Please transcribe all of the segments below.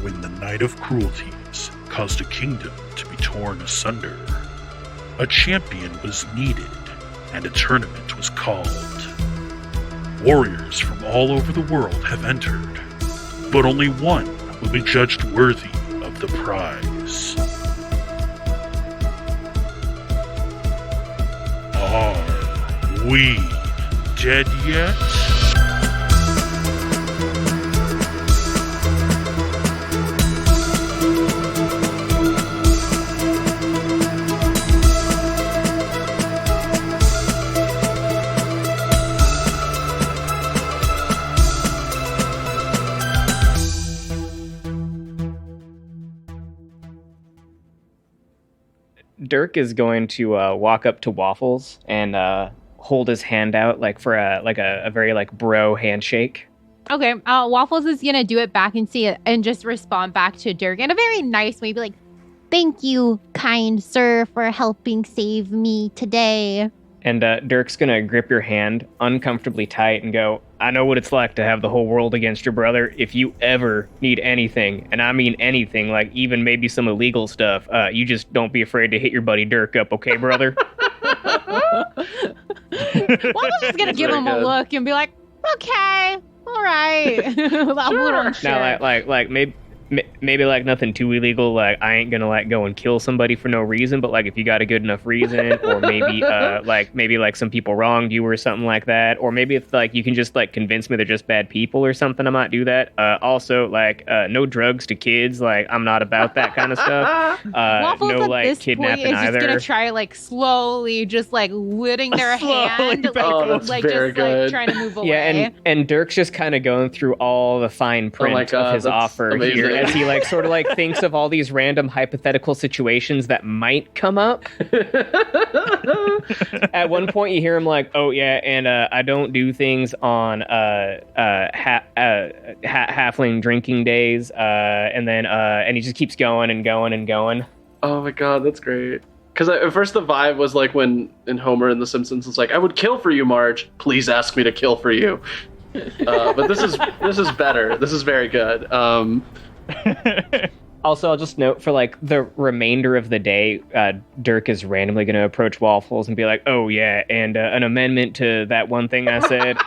when the Night of Cruelties caused a kingdom to be torn asunder. A champion was needed, and a tournament was called. Warriors from all over the world have entered, but only one will be judged worthy of the prize. Are we dead yet? Dirk is going to walk up to Wafflez and hold his hand out like for a very like bro handshake. Okay, Wafflez is gonna do it back and see it and just respond back to Dirk in a very nice way, be like, "Thank you, kind sir, for helping save me today." And Dirk's gonna grip your hand uncomfortably tight and go, "I know what it's like to have the whole world against your brother. If you ever need anything, and I mean anything, like even maybe some illegal stuff, you just don't be afraid to hit your buddy Dirk up, okay, brother?" Wafflez is gonna give him a look and be like, "Okay, all right." Sure. Now, like maybe like nothing too illegal. Like I ain't gonna like go and kill somebody for no reason. But like if you got a good enough reason, or maybe like some people wronged you or something like that, or maybe if like you can just like convince me they're just bad people or something, I might do that. Also like no drugs to kids. Like I'm not about that kind of stuff. Wafflez no at like this kidnapping point is either. just gonna try like slowly, just like letting their hand, like trying to move away. Yeah, and Dirk's just kind of going through all the fine print of his offer here as he like sort of like thinks of all these random hypothetical situations that might come up. At one point, you hear him like, "Oh yeah, and I don't do things on halfling drinking days," and he just keeps going and going and going. Oh my god, that's great. Because at first the vibe was like when in Homer in The Simpsons, it's like, "I would kill for you, Marge. Please ask me to kill for you." But this is better. This is very good. Also, I'll just note for like the remainder of the day, Dirk is randomly going to approach Wafflez and be like, "Oh yeah, and an amendment to that one thing I said."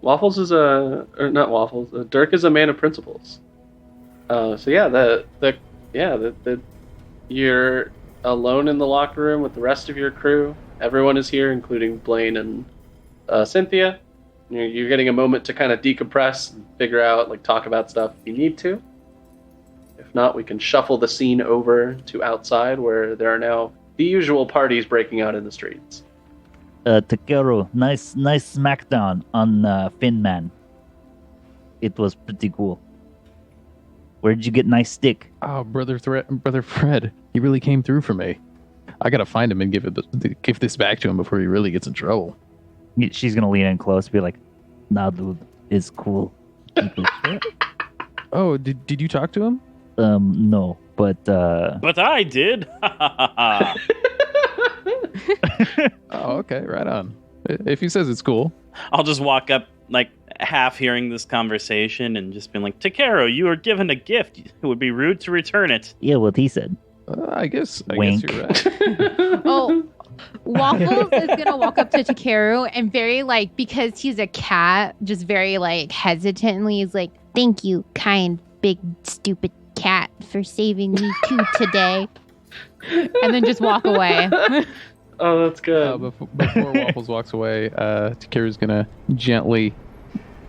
Wafflez is not Wafflez. Dirk is a man of principles. So yeah, you're alone in the locker room with the rest of your crew. Everyone is here, including Blaine and Cynthia. You're getting a moment to kind of decompress and figure out, like, talk about stuff if you need to. If not, we can shuffle the scene over to outside, where there are now the usual parties breaking out in the streets. Takeru, nice smackdown on Finman. It was pretty cool. Where did you get nice stick? Oh, brother Fred, he really came through for me. I gotta find him and give this back to him before he really gets in trouble. She's gonna lean in close, be like, "Nah, dude, it's cool." Oh, did you talk to him? No, but But I did. Oh, okay, right on. If he says it's cool, I'll just walk up, like half hearing this conversation, and just being like, "Takeru, you were given a gift. It would be rude to return it." yeah, what he said. I guess Wink. you're right. Oh, Wafflez is gonna walk up to Takeru and very like, because he's a cat, just very like hesitantly is like, "Thank you, kind, big, stupid cat, for saving me too today," and then just walk away. Oh, that's good. Before Wafflez walks away, Takeru's gonna gently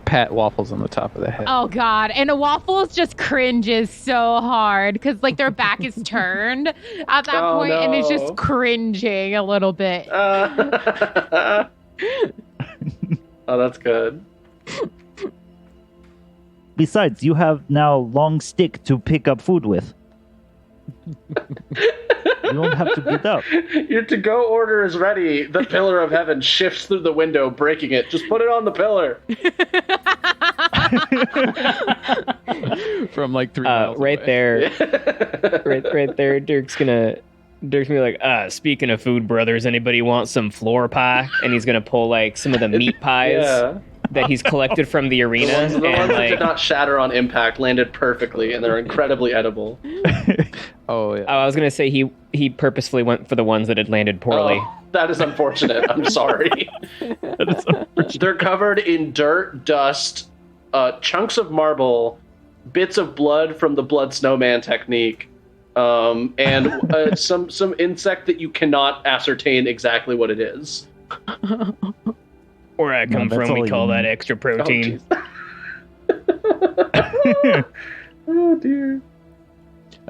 pat Wafflez on the top of the head. Oh god, and Wafflez just cringes so hard because like their back is turned at that point, and it's just cringing a little bit. Oh, that's good. Besides, you have now long stick to pick up food with. You don't have to get up. Your to-go order is ready. The pillar of heaven shifts through the window, breaking it. Just put it on the pillar. From like 3 miles right away. there, right there. Dirk's gonna be like, "Speaking of food, brothers, anybody want some floor pie?" And he's gonna pull like some of the meat pies. Yeah. that he's collected from the arena. The ones that like, did not shatter on impact landed perfectly, and they're incredibly edible. Oh yeah. I was gonna say he purposefully went for the ones that had landed poorly. Oh, that is unfortunate. I'm sorry. They're covered in dirt, dust, chunks of marble, bits of blood from the blood snowman technique, and some insect that you cannot ascertain exactly what it is. Where I come that's from, we all call you that need. extra protein. Oh dear.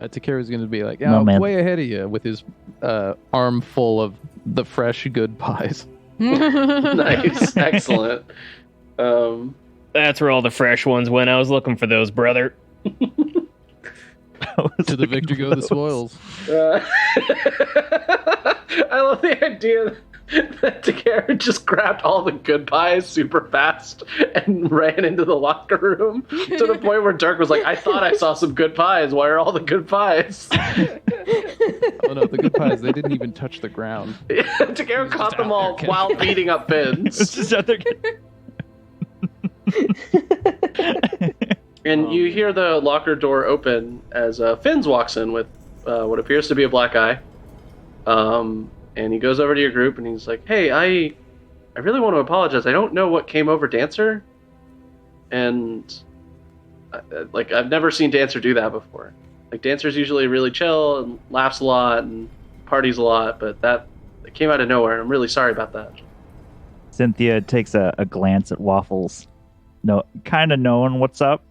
Takeru's going to be like, No, man. way ahead of you with his arm full of the fresh good pies. Nice, excellent. That's where all the fresh ones went. I was looking for those, brother. To the victor go the spoils. I love the idea that Takeru just grabbed all the good pies super fast and ran into the locker room to the point where Dirk was like, I thought I saw some good pies. Why are all the good pies? Oh no, the good pies, they didn't even touch the ground. Takeru caught them all while beating up Fins. It's just out there. And you hear the locker door open as Fins walks in with what appears to be a black eye. And he goes over to your group and he's like, hey, I really want to apologize. I don't know what came over Dancer. And I've never seen Dancer do that before. Like, Dancer's usually really chill and laughs a lot and parties a lot, but it came out of nowhere. I'm really sorry about that. Cynthia takes a glance at Waffles, kind of knowing what's up.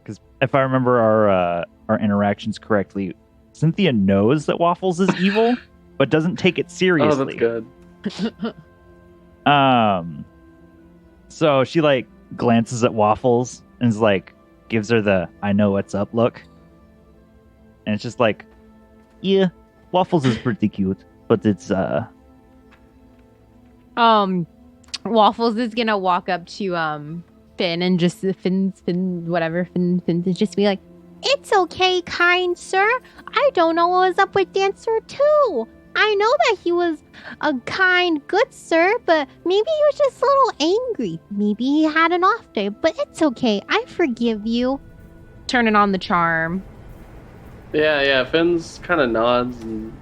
Because if I remember our interactions correctly, Cynthia knows that Waffles is evil, but doesn't take it seriously. Oh, that's good. So she glances at Waffles and is gives her the I know what's up look. And it's just yeah, Waffles is pretty cute, but it's Waffles is gonna walk up to Finn and just Finn to just be like, it's okay, kind sir. I don't know what was up with Dancer too. I know that he was a kind, good sir, but maybe he was just a little angry. Maybe he had an off day, but it's okay. I forgive you. Turning on the charm. Yeah, Finn's kind of nods, and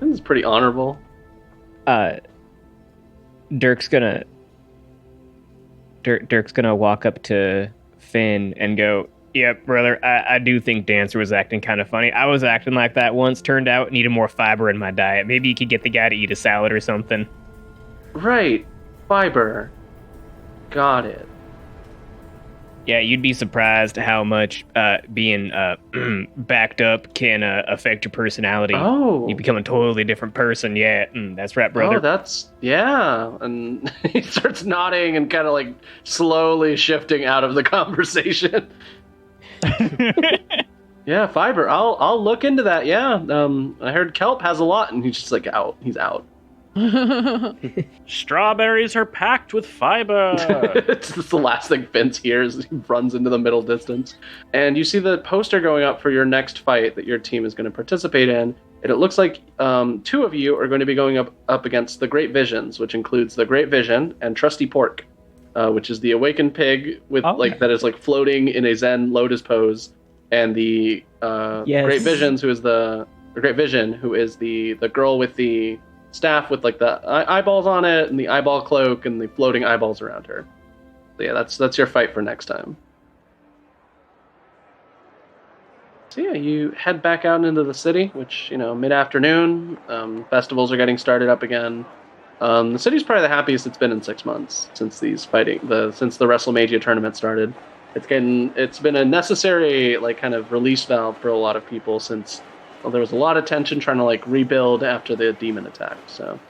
Finn's pretty honorable. Dirk's gonna walk up to Finn and go, yep, brother, I do think Dancer was acting kind of funny. I was acting like that once. Turned out needed more fiber in my diet. Maybe you could get the guy to eat a salad or something. Right. Fiber. Got it. Yeah, you'd be surprised how much being backed up can affect your personality. Oh. You become a totally different person. Yeah, that's right, brother. Oh, that's... Yeah. And he starts nodding and kind of slowly shifting out of the conversation. Yeah, fiber. I'll look into that. Yeah. I heard kelp has a lot, and he's just out. He's out. Strawberries are packed with fiber. It's just the last thing Vince hears as he runs into the middle distance. And you see the poster going up for your next fight that your team is going to participate in. And it looks like two of you are going to be going up against the Great Visions, which includes the Great Vision and Trusty Pork, which is the awakened pig with that is floating in a Zen lotus pose, and the Great Visions, who is the Great Vision, who is the girl with the staff with the eyeballs on it and the eyeball cloak and the floating eyeballs around her. So yeah, that's your fight for next time. So yeah, you head back out into the city, which, mid-afternoon, festivals are getting started up again. The city's probably the happiest it's been in 6 months since since the Wrestlemagia tournament started. It's been a necessary kind of release valve for a lot of people since there was a lot of tension trying to rebuild after the demon attack. So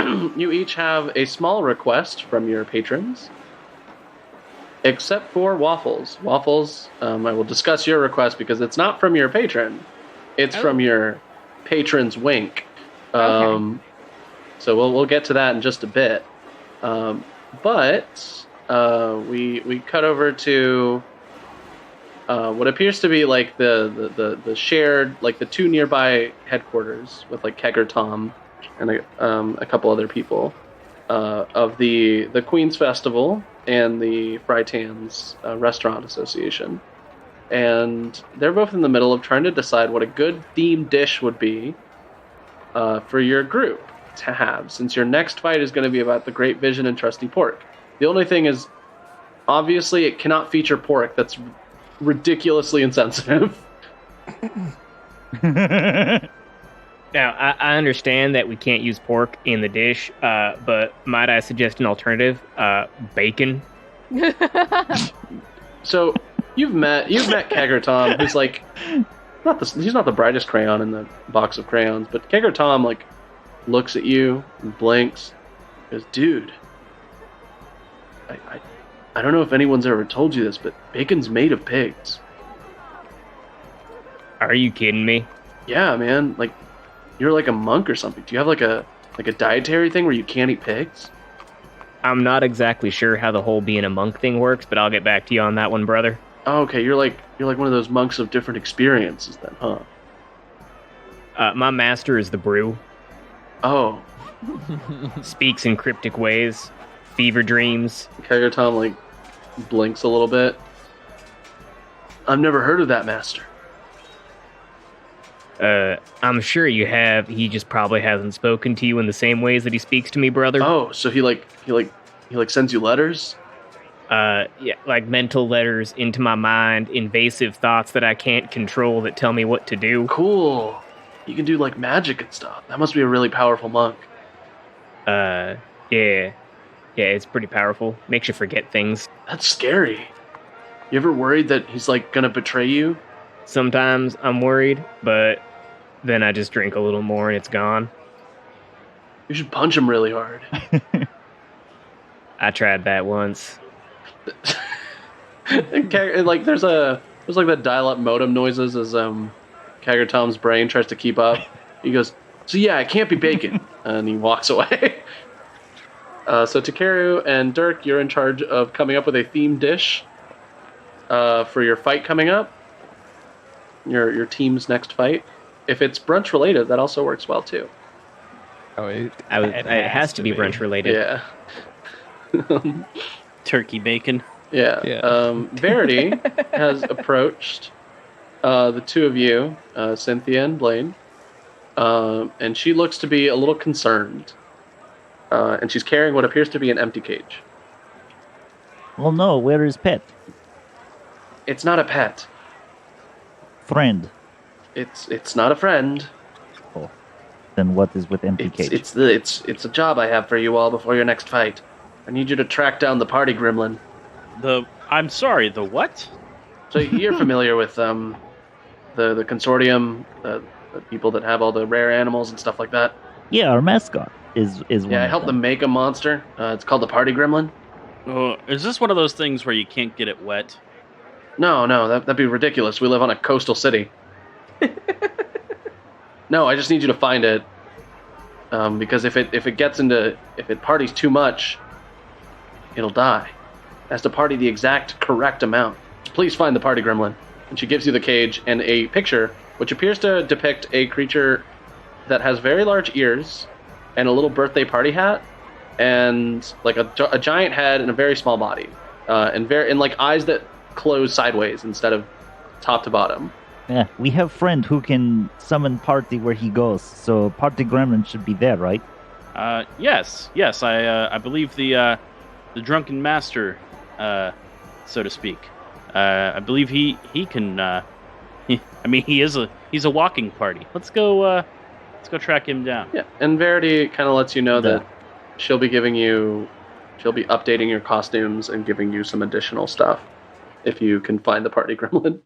you each have a small request from your patrons, except for Waffles. Waffles, I will discuss your request because it's not from your patron. It's from your patron's wink. Okay. So we'll get to that in just a bit. But we cut over to what appears to be the shared, the two nearby headquarters with Kegger Tom and a couple other people of the Queen's Festival, and the Frytan's Restaurant Association. And they're both in the middle of trying to decide what a good themed dish would be for your group to have, since your next fight is going to be about the Great Vision and Trusty Pork. The only thing is, obviously, it cannot feature pork. That's ridiculously insensitive. Now, I understand that we can't use pork in the dish, but might I suggest an alternative? Bacon. So you've met Kegger Tom, who's like he's not the brightest crayon in the box of crayons, but Kegger Tom like looks at you and blinks, goes, "Dude, I don't know if anyone's ever told you this, but bacon's made of pigs." Are you kidding me? Yeah, man. Like, you're like a monk or something. Do you have like a dietary thing where you can't eat pigs? I'm not exactly sure how the whole being a monk thing works, but I'll get back to you on that one, brother. Oh, okay, you're like one of those monks of different experiences then, huh? My master is the brew. Oh. Speaks in cryptic ways. Fever dreams. Kegger Tom like blinks a little bit. I've never heard of that master. I'm sure you have. He just probably hasn't spoken to you in the same ways that he speaks to me, brother. Oh, so he sends you letters? Yeah, like mental letters into my mind, invasive thoughts that I can't control that tell me what to do. Cool. You can do like magic and stuff. That must be a really powerful monk. Yeah. Yeah, it's pretty powerful. Makes you forget things. That's scary. You ever worried that he's like gonna betray you? Sometimes I'm worried, but then I just drink a little more and it's gone. You should punch him really hard. I tried that once. Like there's like that dial-up modem noises as Kegger Tom's brain tries to keep up. He goes, "So yeah, it can't be bacon," and he walks away. So Takeru and Dirk, you're in charge of coming up with a themed dish for your fight coming up. Your team's next fight. If it's brunch related, that also works well too. Oh, it has to be brunch related. Yeah. Turkey bacon. Yeah. Verity has approached the two of you, Cynthia and Blaine, and she looks to be a little concerned. And she's carrying what appears to be an empty cage. Well, no, where is pet? It's not a pet. Friend. It's not a friend. Oh. Then what is with empty cage? It's a job I have for you all before your next fight. I need you to track down the party gremlin. I'm sorry, the what? So you're familiar with the consortium, the people that have all the rare animals and stuff like that? Yeah, our mascot is one. Yeah, I helped them make a monster. It's called the party gremlin. Is this one of those things where you can't get it wet? No, that'd be ridiculous. We live on a coastal city. No, I just need you to find it. Because if it parties too much, it'll die. It has to party the exact correct amount. Please find the party gremlin. And she gives you the cage and a picture, which appears to depict a creature that has very large ears and a little birthday party hat and like a giant head and a very small body, and like eyes that close sideways instead of top to bottom. Yeah, we have friend who can summon party where he goes, so party gremlin should be there, right? Yes. I believe the drunken master, so to speak. I believe he can. He's a walking party. Let's go track him down. Yeah, and Verity kind of lets you know that she'll be updating your costumes and giving you some additional stuff if you can find the party gremlin.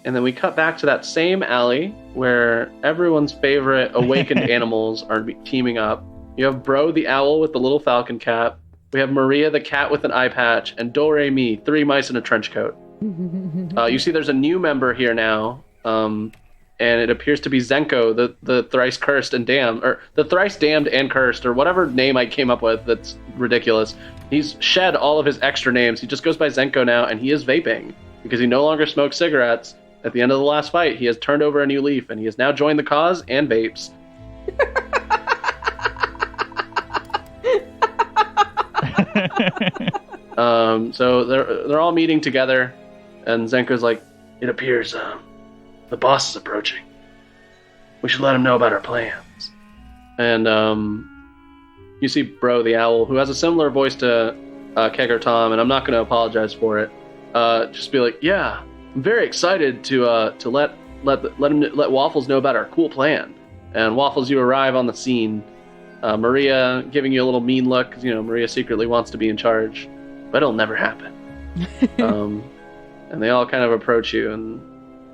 And then we cut back to that same alley where everyone's favorite awakened animals are teaming up. You have Bro the owl with the little falcon cap. We have Maria the cat with an eye patch, and Do-Re-Mi, 3 mice in a trench coat. You see there's a new member here now, and it appears to be Zenko, the thrice cursed and damned, or the thrice damned and cursed, or whatever name I came up with that's ridiculous. He's shed all of his extra names. He just goes by Zenko now, and he is vaping because he no longer smokes cigarettes. At the end of the last fight, he has turned over a new leaf, and he has now joined the cause and vapes. So they're all meeting together, and Zenko's like, "It appears the boss is approaching. We should let him know about our plans." And you see Bro the Owl, who has a similar voice to Kegger Tom, and I'm not going to apologize for it. Just be like, "Yeah, I'm very excited to let Waffles know about our cool plan." And Waffles, you arrive on the scene. Maria giving you a little mean look, because Maria secretly wants to be in charge, but it'll never happen. And they all kind of approach you and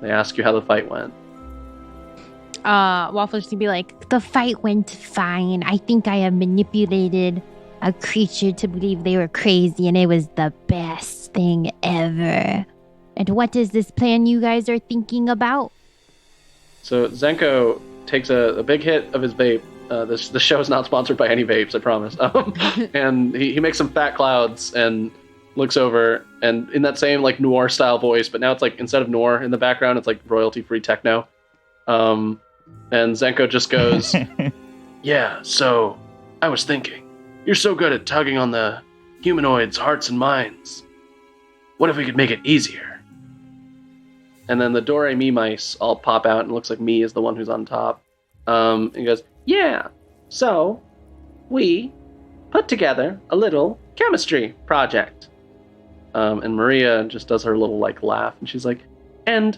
they ask you how the fight went. Waffles to be like, the fight went fine. I think I have manipulated a creature to believe they were crazy, and it was the best thing ever. And what is this plan you guys are thinking about? So Zenko takes a big hit of his vape. This show is not sponsored by any vapes, I promise. And he makes some fat clouds and looks over, and in that same like noir style voice, but now it's like instead of noir in the background, it's like royalty free techno. And Zenko just goes, "Yeah, so I was thinking, you're so good at tugging on the humanoids' hearts and minds. What if we could make it easier?" And then the Do-Re-Mi mice all pop out, and it looks like me is the one who's on top. And he goes, "Yeah, so we put together a little chemistry project." And Maria just does her little like laugh, and she's like, "And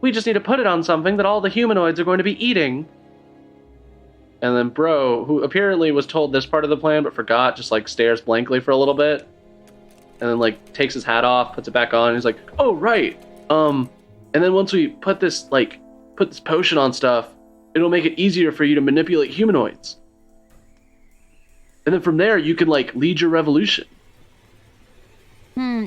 we just need to put it on something that all the humanoids are going to be eating." And then Bro, who apparently was told this part of the plan but forgot, just like stares blankly for a little bit, and then like takes his hat off, puts it back on, and he's like, "Oh right, and then once we put this potion on stuff, it'll make it easier for you to manipulate humanoids. And then from there, you can like lead your revolution."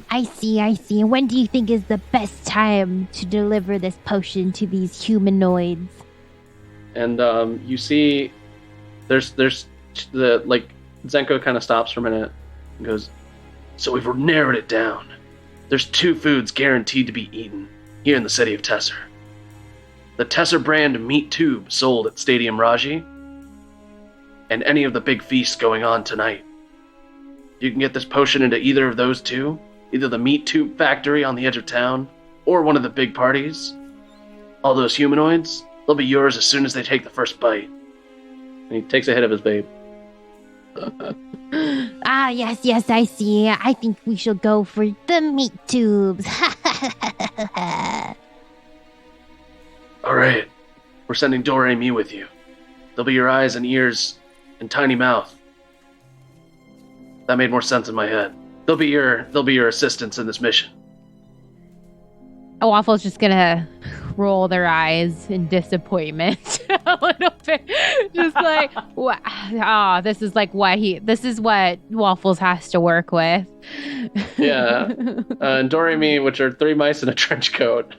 I see. When do you think is the best time to deliver this potion to these humanoids? And you see, there's the like Zenko kind of stops for a minute and goes, "So we've narrowed it down. There's 2 foods guaranteed to be eaten here in the city of Tesser. The Tesser brand meat tube sold at Stadium Raji, and any of the big feasts going on tonight. You can get this potion into either of those 2, either the meat tube factory on the edge of town, or one of the big parties. All those humanoids, they'll be yours as soon as they take the first bite." And he takes a hit of his vape. Yes, I see. I think we should go for the meat tubes. "All right, we're sending Do-Re-Mi with you. They'll be your eyes and ears and tiny mouth." That made more sense in my head. They'll be your assistants in this mission. Waffle's just gonna roll their eyes in disappointment a little bit, just like, this is what Waffles has to work with. Yeah, and Do-Re-Mi, which are 3 mice in a trench coat,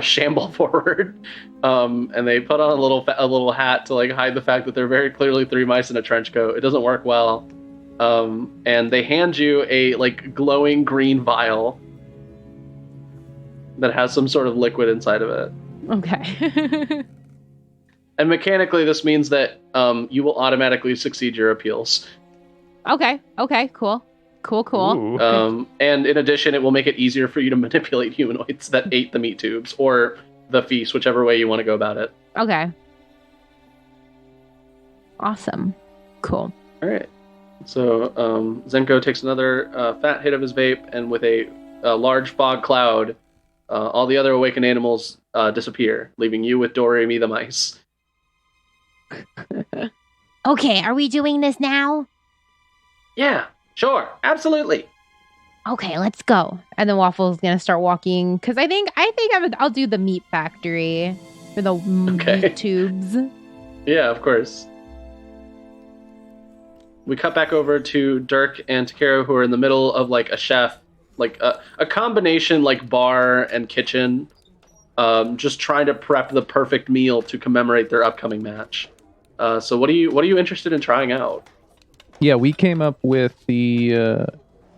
shamble forward, and they put on a little hat to like hide the fact that they're very clearly 3 mice in a trench coat. It doesn't work well, and they hand you a like glowing green vial that has some sort of liquid inside of it. Okay. And mechanically, this means that you will automatically succeed your appeals. Okay, cool. And in addition, it will make it easier for you to manipulate humanoids that ate the meat tubes, or the feast, whichever way you want to go about it. Okay. Awesome. Cool. All right. So Zenko takes another fat hit of his vape, and with a large fog cloud, all the other awakened animals disappear, leaving you with Do-Re-Mi the mice. Okay, are we doing this now? Yeah, sure, absolutely. Okay, let's go. And then Waffle's gonna start walking, because I think I'll do the meat factory for the meat tubes. Yeah, of course. We cut back over to Dirk and Takeru, who are in the middle of like a chef, like a combination like bar and kitchen, just trying to prep the perfect meal to commemorate their upcoming match. So what are you interested in trying out? Yeah, we came up with the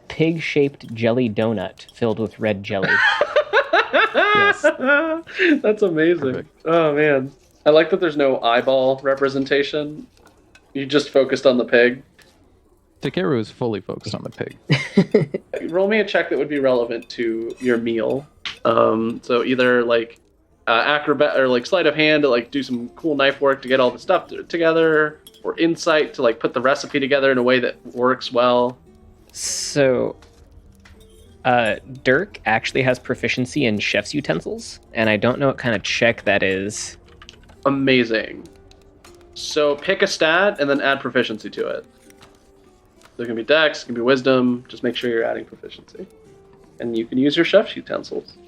pig-shaped jelly donut filled with red jelly. Yes. That's amazing. Perfect. Oh man, I like that there's no eyeball representation. You just focused on the pig. Takeru is fully focused on the pig. Roll me a check that would be relevant to your meal. So either like acrobat or like sleight of hand to like do some cool knife work to get all the stuff together, or insight to like put the recipe together in a way that works well. So, Dirk actually has proficiency in chef's utensils, and I don't know what kind of check that is. Amazing. So pick a stat and then add proficiency to it. So it can be dex, it can be wisdom. Just make sure you're adding proficiency. And you can use your chef's utensils.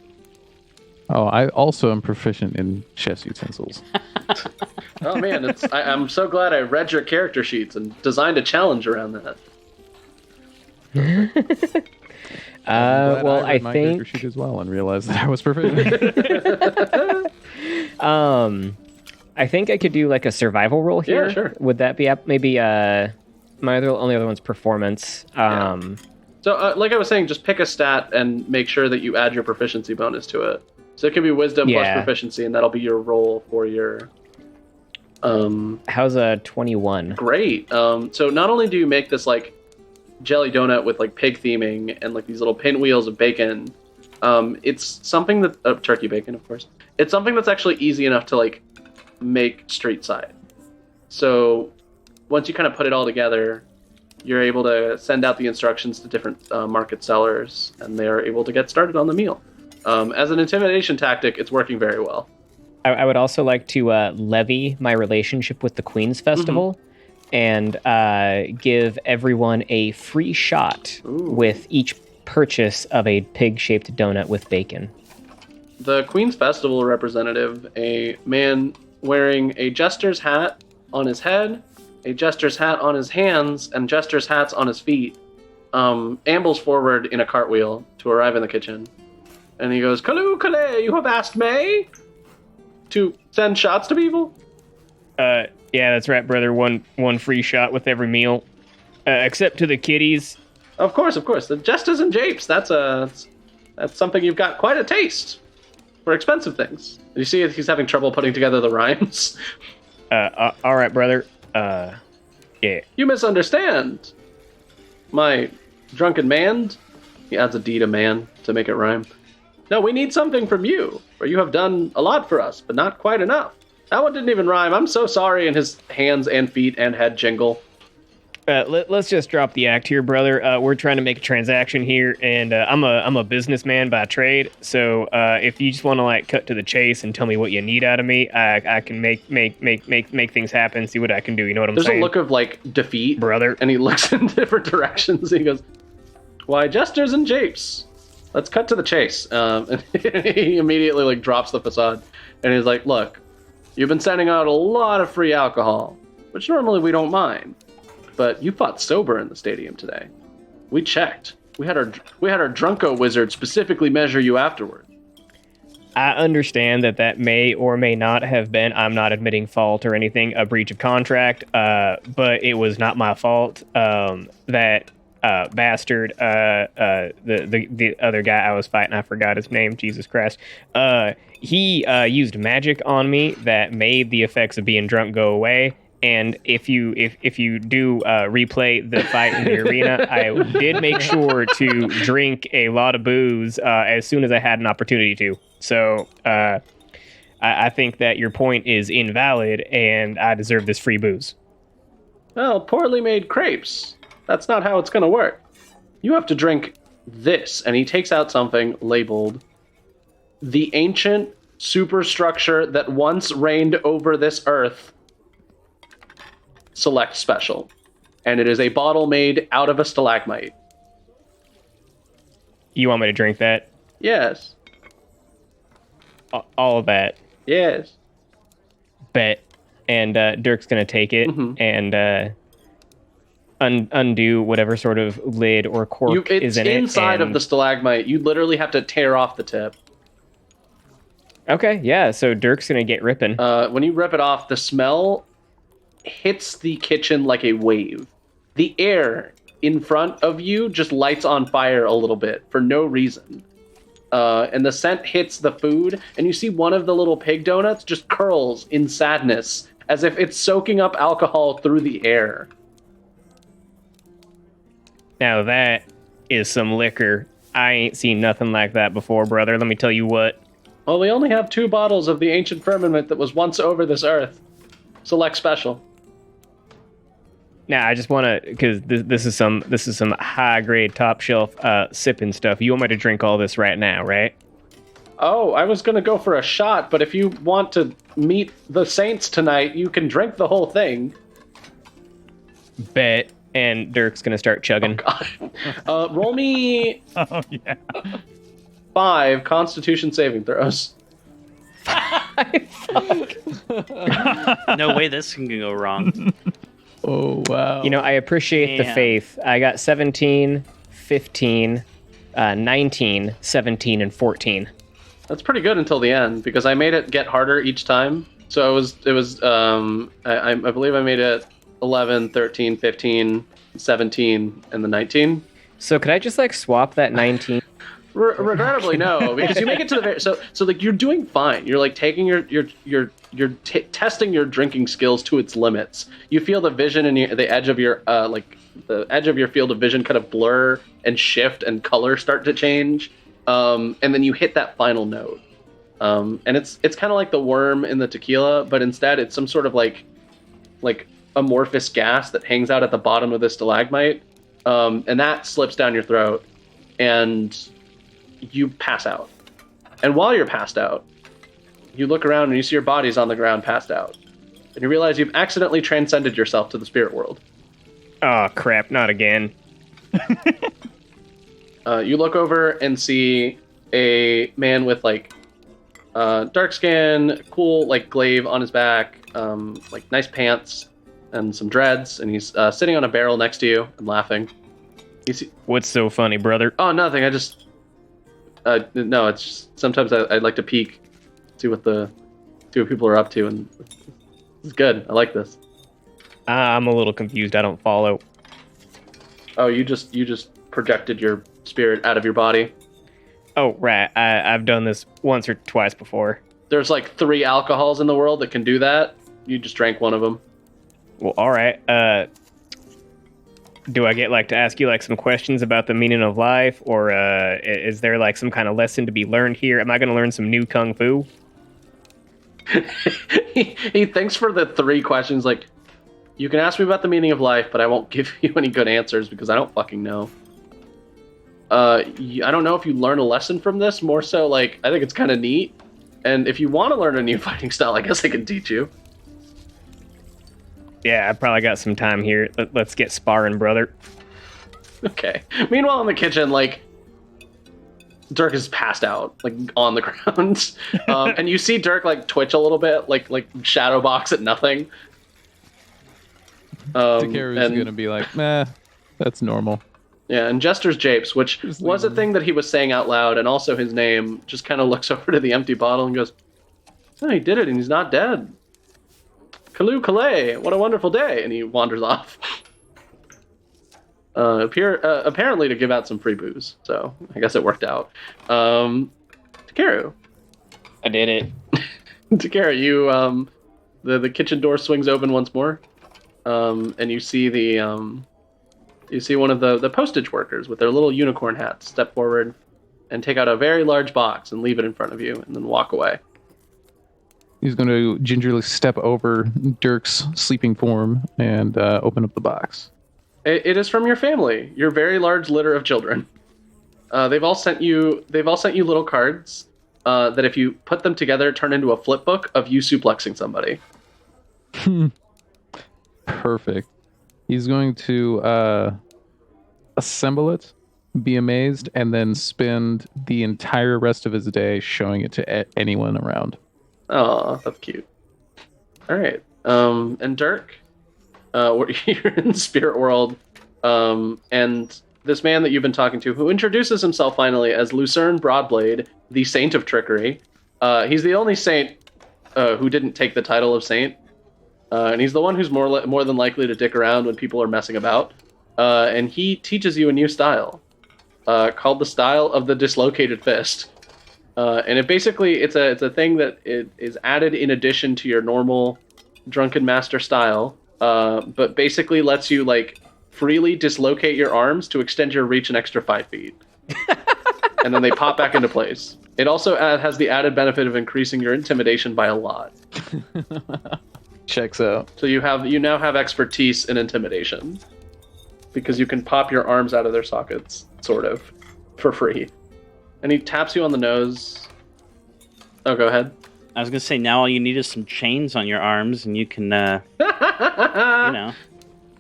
Oh, I also am proficient in chef's utensils. Oh man, I'm so glad I read your character sheets and designed a challenge around that. Well, I read my character think sheet as well and realized that I was proficient. I think I could do like a survival roll here. Yeah, sure. Would that be maybe my only other one's performance? So, like I was saying, just pick a stat and make sure that you add your proficiency bonus to it. So it can be wisdom plus proficiency, and that'll be your roll for your. How's a 21? Great. So not only do you make this like jelly donut with like pig theming and like these little pinwheels of bacon, it's something that turkey bacon, of course. It's something that's actually easy enough to like make street side. So once you kind of put it all together, you're able to send out the instructions to different market sellers, and they are able to get started on the meal. As an intimidation tactic, it's working very well. I would also like to levy my relationship with the Queen's Festival and give everyone a free shot with each purchase of a pig-shaped donut with bacon. The Queen's Festival representative, a man wearing a jester's hat on his head, a jester's hat on his hands, and jester's hats on his feet, ambles forward in a cartwheel to arrive in the kitchen. And he goes, "Kalu Kale, you have asked me to send shots to people?" Yeah, that's right, brother. One free shot with every meal, except to the kiddies. Of course. The jesters and japes. That's something you've got quite a taste for expensive things. You see, he's having trouble putting together the rhymes. All right, brother. Yeah. You misunderstand, my drunken man. He adds a D to man to make it rhyme. No, we need something from you, for you have done a lot for us, but not quite enough. That one didn't even rhyme. I'm so sorry. And his hands and feet and head jingle. Let's just drop the act here, brother. We're trying to make a transaction here, and I'm a businessman by trade. So if you just want to like cut to the chase and tell me what you need out of me, I can make things happen. See what I can do. You know what I'm saying? There's a look of like defeat, brother, and he looks in different directions. He goes, "Why, jesters and japes? Let's cut to the chase." And he immediately like drops the facade, and he's like, "Look, you've been sending out a lot of free alcohol, which normally we don't mind. But you fought sober in the stadium today. We checked. We had our Drunko wizard specifically measure you afterward." I understand that may or may not have been, I'm not admitting fault or anything, a breach of contract, but it was not my fault. That bastard, the other guy I was fighting, I forgot his name, Jesus Christ. He used magic on me that made the effects of being drunk go away. And if you do replay the fight in the arena, I did make sure to drink a lot of booze as soon as I had an opportunity to. So I think that your point is invalid, and I deserve this free booze. Well, poorly made crepes. That's not how it's going to work. You have to drink this. And he takes out something labeled the ancient superstructure that once reigned over this earth. Select special. And it is a bottle made out of a stalagmite. You want me to drink that? Yes. All of that? Yes. Bet. And Dirk's going to take it and undo whatever sort of lid or cork is in it. It's inside of the stalagmite. You literally have to tear off the tip. Okay, yeah, so Dirk's going to get ripping. When you rip it off, the smell hits the kitchen like a wave. The air in front of you just lights on fire a little bit for no reason. And the scent hits the food, and you see one of the little pig donuts just curls in sadness, as if it's soaking up alcohol through the air. Now that is some liquor. I ain't seen nothing like that before, brother. Let me tell you what. Well, we only have 2 bottles of the ancient firmament that was once over this earth. Select special. Now I just want to, because this is some high grade, top shelf sipping stuff. You want me to drink all this right now, right? Oh, I was gonna go for a shot, but if you want to meet the saints tonight, you can drink the whole thing. Bet. And Dirk's gonna start chugging. Oh, roll me 5 Constitution saving throws. No way this can go wrong. Oh, wow. You know, I appreciate the faith. I got 17, 15, 19, 17, and 14. That's pretty good until the end, because I made it get harder each time. So it was I believe I made it 11, 13, 15, 17, and the 19. So could I just like swap that 19? Regrettably, no, because you make it to the very so like you're doing fine. You're like taking you're testing your drinking skills to its limits. You feel the vision and the edge of your the edge of your field of vision kind of blur and shift and color start to change, and then you hit that final note. And it's kind of like the worm in the tequila, but instead it's some sort of like amorphous gas that hangs out at the bottom of the stalagmite, and that slips down your throat, and you pass out. And while you're passed out, you look around and you see your body's on the ground passed out, and you realize you've accidentally transcended yourself to the spirit world. Oh crap, not again. You look over and see a man with like dark skin, cool like glaive on his back, like nice pants and some dreads, and he's sitting on a barrel next to you and laughing. What's so funny, brother? Oh, nothing. I just no. It's just, sometimes I'd like to peek, see what people are up to, and it's good. I like this. I'm a little confused. I don't follow. Oh, you just projected your spirit out of your body. Oh, right. I've done this once or twice before. There's like 3 alcohols in the world that can do that. You just drank one of them. Well, all right. Do I get like to ask you like some questions about the meaning of life, or is there like some kind of lesson to be learned here? Am I going to learn some new kung fu? he thinks for the 3 questions, like, you can ask me about the meaning of life, but I won't give you any good answers because I don't fucking know. I don't know if you learn a lesson from this. More so, like, I think it's kind of neat. And if you want to learn a new fighting style, I guess I can teach you. Yeah, I probably got some time here. Let's get sparring, brother. Okay. Meanwhile, in the kitchen, like, Dirk is passed out, like, on the ground. And you see Dirk, like, twitch a little bit, like shadow box at nothing. Takeru's going to be like, nah, that's normal. Yeah, and Jester's japes, which was a thing that he was saying out loud, and also his name, just kind of looks over to the empty bottle and goes, oh, he did it, and he's not dead. Kalu Kalay, what a wonderful day, and he wanders off. Apparently to give out some free booze, so I guess it worked out. Takeru. I did it. Takeru, you, the kitchen door swings open once more, and you see you see one of the postage workers with their little unicorn hats step forward and take out a very large box and leave it in front of you and then walk away. He's going to gingerly step over Dirk's sleeping form and open up the box. It is from your family, your very large litter of children. They've all sent you little cards that if you put them together turn into a flip book of you suplexing somebody. Perfect. He's going to assemble it, be amazed, and then spend the entire rest of his day showing it to anyone around. Oh, that's cute. All right. And Dirk, we're here in the spirit world, and this man that you've been talking to, who introduces himself finally as Lucerne Broadblade, the Saint of Trickery. He's the only saint who didn't take the title of saint. And he's the one who's more than likely to dick around when people are messing about. And he teaches you a new style called the style of the dislocated fist. And it basically it's a thing that it is added in addition to your normal drunken master style, but basically lets you like freely dislocate your arms to extend your reach an extra 5 feet. And then they pop back into place. It also has the added benefit of increasing your intimidation by a lot. Checks out. So you now have expertise in intimidation. Because you can pop your arms out of their sockets, sort of, for free. And he taps you on the nose. Oh, go ahead. I was gonna say, now all you need is some chains on your arms, and you can, you know.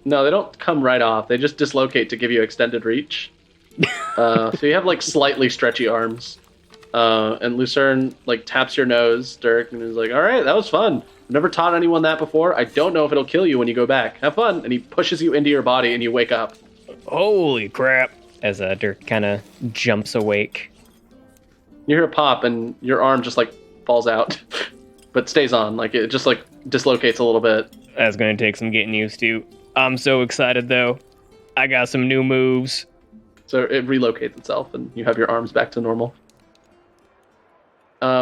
No, they don't come right off. They just dislocate to give you extended reach. So you have like slightly stretchy arms. And Lucerne like taps your nose, Dirk, and is like, "All right, that was fun. I've never taught anyone that before. I don't know if it'll kill you when you go back. Have fun." And he pushes you into your body, and you wake up. Holy crap! As Dirk kind of jumps awake. You hear a pop, and your arm just like falls out, but stays on. Like it just like dislocates a little bit. That's gonna take some getting used to. I'm so excited though. I got some new moves. So it relocates itself, and you have your arms back to normal.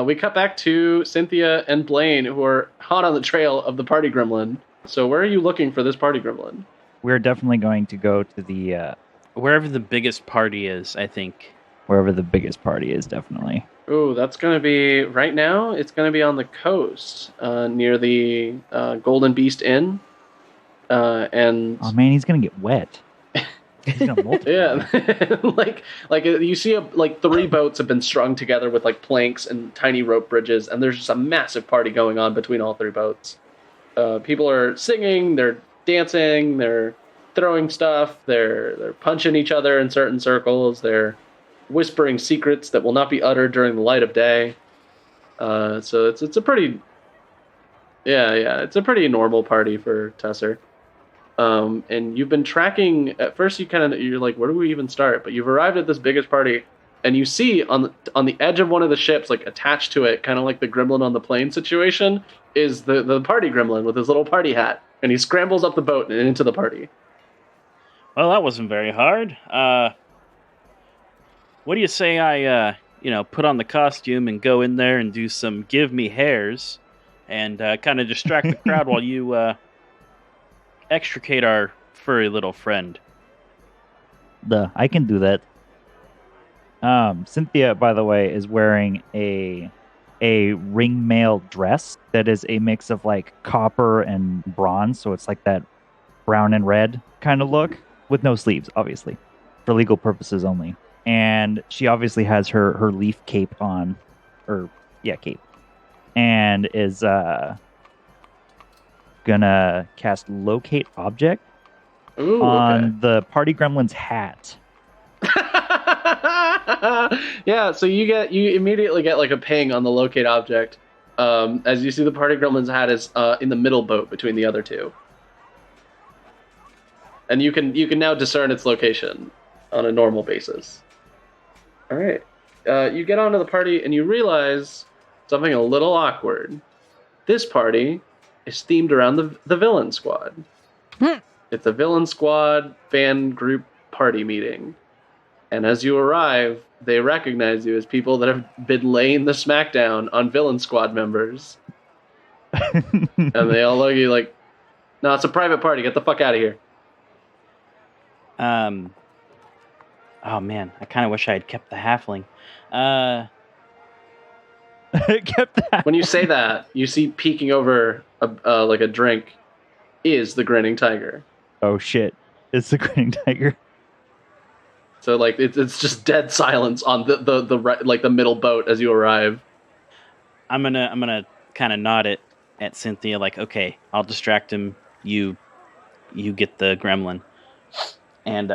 We cut back to Cynthia and Blaine, who are hot on the trail of the party gremlin. So where are you looking for this party gremlin? We're definitely going to go to the Wherever the biggest party is, I think. wherever the biggest party is, definitely. Ooh, that's going to be, right now, it's going to be on the coast, near the Golden Beast Inn. And Oh man, he's gonna get wet. He's gonna multiply. yeah, like you see, like 3 boats have been strung together with like planks and tiny rope bridges, and there's just a massive party going on between all 3 boats. People are singing, they're dancing, they're throwing stuff, they're punching each other in certain circles, they're whispering secrets that will not be uttered during the light of day. So it's a pretty, it's a pretty normal party for Tesser. And you've been tracking. At first, you're like, where do we even start? But you've arrived at this biggest party, and you see on the edge of one of the ships, like attached to it, kind of like the gremlin on the plane situation, is the party gremlin with his little party hat, and he scrambles up the boat and into the party. Well, that wasn't very hard. What do you say I, put on the costume and go in there and do some give me hairs, and kind of distract the crowd while you extricate our furry little friend? I can do that. Cynthia, by the way, is wearing a ringmail dress that is a mix of like copper and bronze, so it's like that brown and red kind of look with no sleeves, obviously, for legal purposes only. And she obviously has her leaf cape on, cape, and is gonna cast locate object on the party gremlin's hat. Yeah, so you immediately get like a ping on the locate object. As you see, the party gremlin's hat is in the middle boat between the other 2, and you can now discern its location on a normal basis. All right, you get onto the party and you realize something a little awkward. This party is themed around the Villain Squad. It's a Villain Squad fan group party meeting. And as you arrive, they recognize you as people that have been laying the smackdown on Villain Squad members. And they all look at you like, no, it's a private party. Get the fuck out of here. Oh man, I kind of wish I had kept the halfling. Kept that. When you say that, you see peeking over like a drink is the grinning tiger. Oh shit! It's the grinning tiger. So like it's just dead silence on the middle boat as you arrive. I'm gonna kind of nod at Cynthia, like, okay, I'll distract him. You get the gremlin, and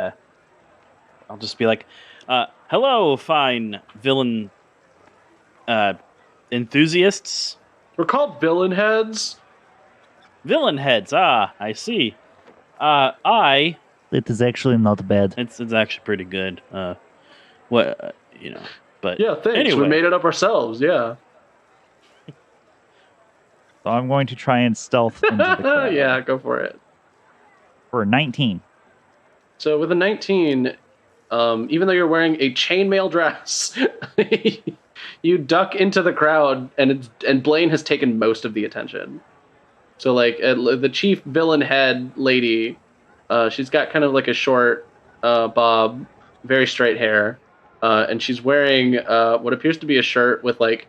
I'll just be like, hello, fine villain enthusiasts. We're called villain heads. Villain heads. Ah, I see. It is actually not bad. It's actually pretty good. But Yeah, thanks. Anyway. We made it up ourselves. Yeah. So I'm going to try and stealth into the crowd. Yeah, go for it. For 19. So with a 19, even though you're wearing a chainmail dress, you duck into the crowd, and Blaine has taken most of the attention. So like the chief villain head lady She's got kind of like a short bob, very straight hair, and she's wearing what appears to be a shirt with like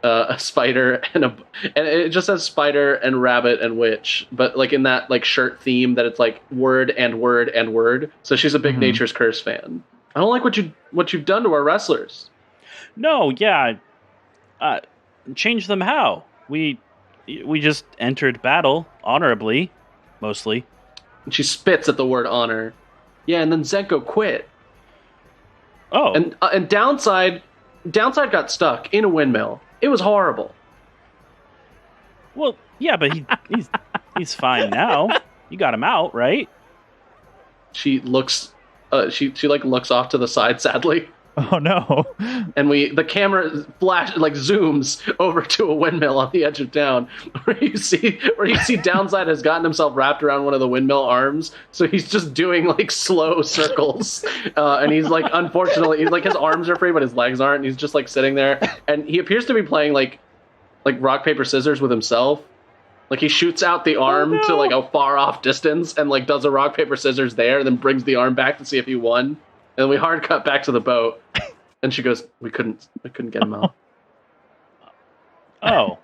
a spider and it just says spider and rabbit and witch, but like in that like shirt theme that it's like word and word and word. So she's a big Nature's Curse fan. I don't like what you've done to our wrestlers. No, yeah. Change them how? We just entered battle honorably, mostly. And she spits at the word honor. Yeah, and then Zenko quit. Oh. And Downside got stuck in a windmill. It was horrible. Well, yeah, but he's fine now. You got him out, right? She looks she like looks off to the side sadly. Oh no. And the camera zooms over to a windmill on the edge of town where you see Downside has gotten himself wrapped around one of the windmill arms, so he's just doing like slow circles. And he's like, unfortunately, he's like, his arms are free but his legs aren't, and he's just like sitting there, and he appears to be playing like rock paper scissors with himself. Like he shoots out the arm to like a far off distance and like does a rock paper scissors there, and then brings the arm back to see if he won. And we hard cut back to the boat, and she goes, "We couldn't get him out." Oh.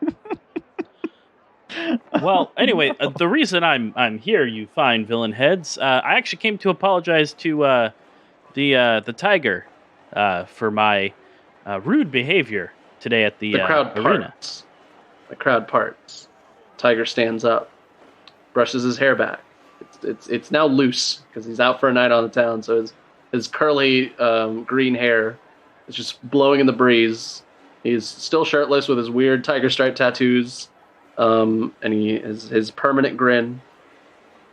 Well, anyway, the reason I'm here, you fine villain heads, I actually came to apologize to the tiger for my rude behavior today at the crowd arena. Parts. The crowd parts. Tiger stands up, brushes his hair back. It's now loose because he's out for a night on the town, so his curly green hair is just blowing in the breeze. He's still shirtless with his weird tiger stripe tattoos, and his permanent grin.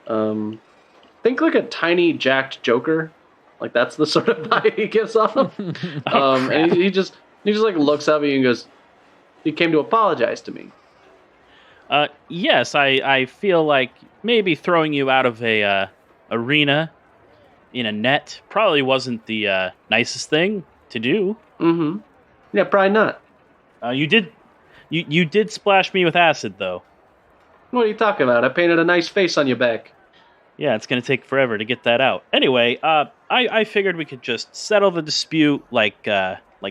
Think like a tiny jacked Joker, like that's the sort of vibe he gives off. And he just like looks at me and goes, "You came to apologize to me." Yes, I feel like maybe throwing you out of a arena in a net probably wasn't the nicest thing to do. Mm-hmm. Yeah, probably not. You did splash me with acid, though. What are you talking about? I painted a nice face on your back. Yeah, it's going to take forever to get that out. Anyway, I figured we could just settle the dispute like